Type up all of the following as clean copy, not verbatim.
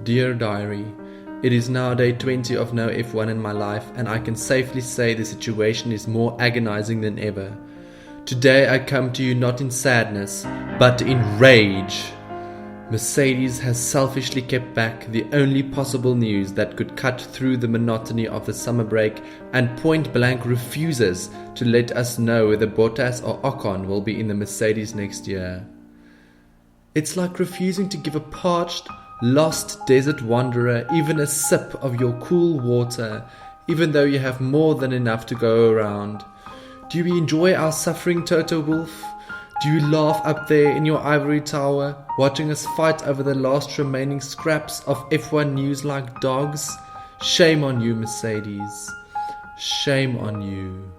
Dear Diary, it is now day 20 of no F1 in my life, and I can safely say the situation is more agonizing than ever. Today I come to you not in sadness, but in rage. Mercedes has selfishly kept back the only possible news that could cut through the monotony of the summer break, and point blank refuses to let us know whether Bottas or Ocon will be in the Mercedes next year. It's like refusing to give a parched, lost desert wanderer even a sip of your cool water, even though you have more than enough to go around. Do you enjoy our suffering, Toto Wolff? Do you laugh up there in your ivory tower, watching us fight over the last remaining scraps of F1 news like dogs? Shame on you, Mercedes. Shame on you.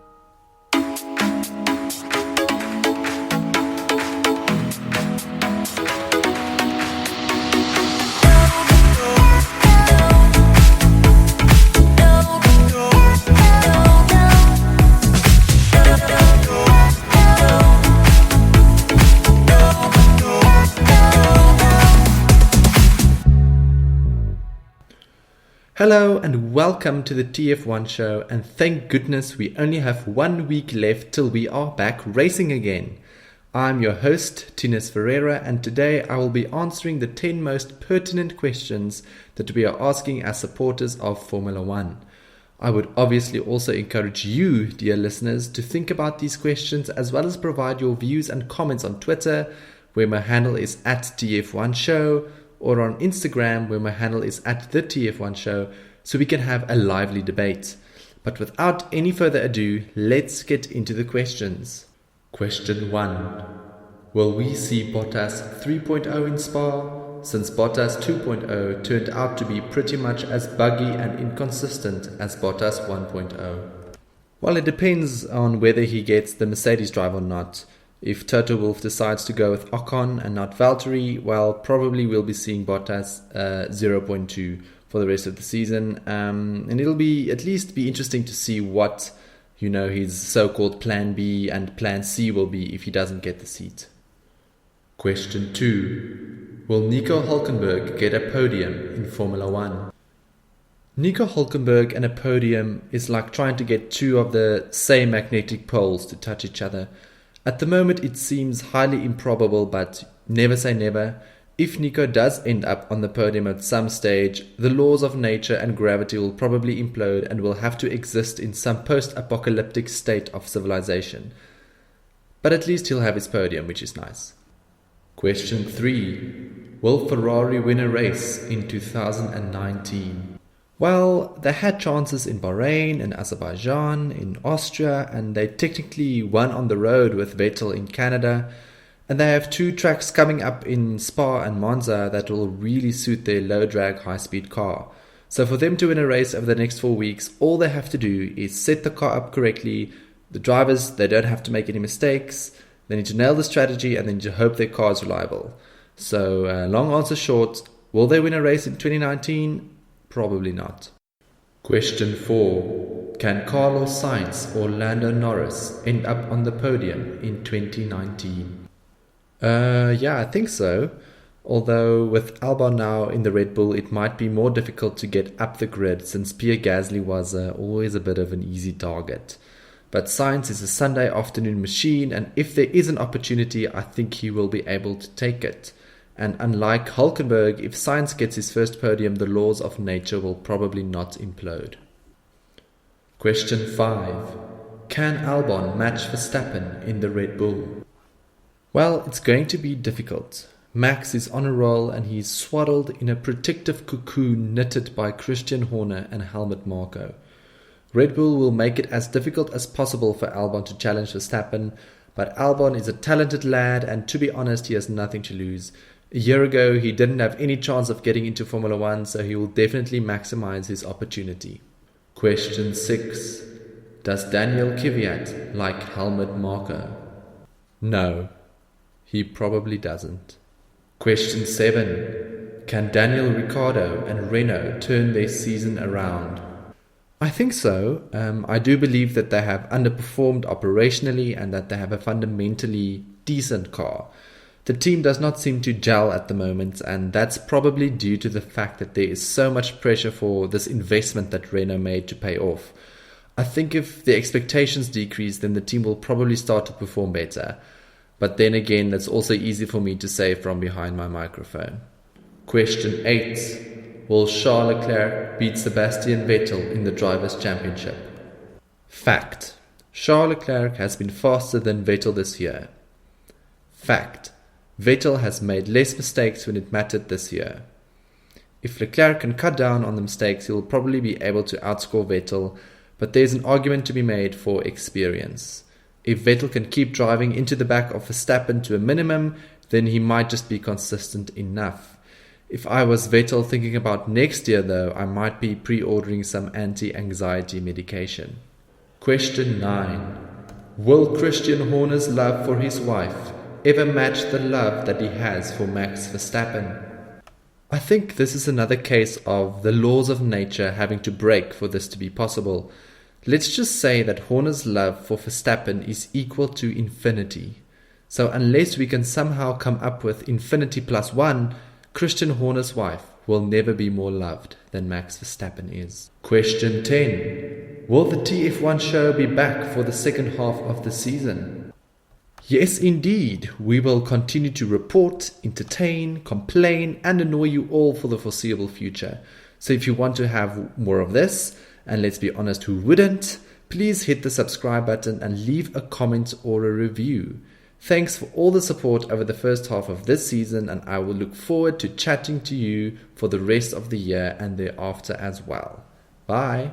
Hello and welcome to the TF1 Show, and thank goodness we only have 1 week left till we are back racing again. I'm your host, Tinus, and today I will be answering the 10 most pertinent questions that we are asking as supporters of Formula 1. I would obviously also encourage you, dear listeners, to think about these questions as well as provide your views and comments on Twitter, where my handle is @TF1 Show, or on Instagram, where my handle is @the TF1 Show, so we can have a lively debate. But without any further ado, let's get into the questions. Question 1. Will we see Bottas 3.0 in Spa, since Bottas 2.0 turned out to be pretty much as buggy and inconsistent as Bottas 1.0? Well, it depends on whether he gets the Mercedes drive or not. If Toto Wolff decides to go with Ocon and not Valtteri, well, probably we'll be seeing Bottas 0.2 for the rest of the season. And it'll be at least be interesting to see what, his so-called Plan B and Plan C will be if he doesn't get the seat. Question 2. Will Nico Hülkenberg get a podium in Formula 1? Nico Hülkenberg and a podium is like trying to get two of the same magnetic poles to touch each other. At the moment it seems highly improbable, but never say never. If Nico does end up on the podium at some stage, the laws of nature and gravity will probably implode and will have to exist in some post-apocalyptic state of civilization. But at least he'll have his podium, which is nice. Question 3. Will Ferrari win a race in 2019? Well, they had chances in Bahrain, in Azerbaijan, in Austria, and they technically won on the road with Vettel in Canada. And they have 2 tracks coming up in Spa and Monza that will really suit their low-drag, high-speed car. So for them to win a race over the next 4 weeks, all they have to do is set the car up correctly. The drivers, they don't have to make any mistakes. They need to nail the strategy and then to hope their car is reliable. So long answer short, will they win a race in 2019? Probably not. Question 4. Can Carlos Sainz or Lando Norris end up on the podium in 2019? Yeah, I think so. Although with Albon now in the Red Bull, it might be more difficult to get up the grid, since Pierre Gasly was always a bit of an easy target. But Sainz is a Sunday afternoon machine, and if there is an opportunity, I think he will be able to take it. And unlike Hülkenberg, if Sainz gets his first podium, the laws of nature will probably not implode. Question 5. Can Albon match Verstappen in the Red Bull? Well, it's going to be difficult. Max is on a roll and he's swaddled in a protective cocoon knitted by Christian Horner and Helmut Marko. Red Bull will make it as difficult as possible for Albon to challenge Verstappen, but Albon is a talented lad, and to be honest, he has nothing to lose. A year ago, he didn't have any chance of getting into Formula 1, so he will definitely maximize his opportunity. Question 6. Does Daniel Kvyat like Helmut Marko? No, he probably doesn't. Question 7. Can Daniel Ricciardo and Renault turn their season around? I think so. I do believe that they have underperformed operationally and that they have a fundamentally decent car. The team does not seem to gel at the moment, and that's probably due to the fact that there is so much pressure for this investment that Renault made to pay off. I think if the expectations decrease, then the team will probably start to perform better. But then again, that's also easy for me to say from behind my microphone. Question 8. Will Charles Leclerc beat Sebastian Vettel in the Drivers' Championship? Fact. Charles Leclerc has been faster than Vettel this year. Fact. Vettel has made less mistakes when it mattered this year. If Leclerc can cut down on the mistakes, he will probably be able to outscore Vettel, but there's an argument to be made for experience. If Vettel can keep driving into the back of Verstappen to a minimum, then he might just be consistent enough. If I was Vettel thinking about next year though, I might be pre-ordering some anti-anxiety medication. Question 9. Will Christian Horner's love for his wife ever match the love that he has for Max Verstappen? I think this is another case of the laws of nature having to break for this to be possible. Let's just say that Horner's love for Verstappen is equal to infinity. So unless we can somehow come up with infinity plus 1, Christian Horner's wife will never be more loved than Max Verstappen is. Question 10. Will the TF1 show be back for the second half of the season? Yes, indeed. We will continue to report, entertain, complain, and annoy you all for the foreseeable future. So if you want to have more of this, and let's be honest, who wouldn't, please hit the subscribe button and leave a comment or a review. Thanks for all the support over the first half of this season, and I will look forward to chatting to you for the rest of the year and thereafter as well. Bye.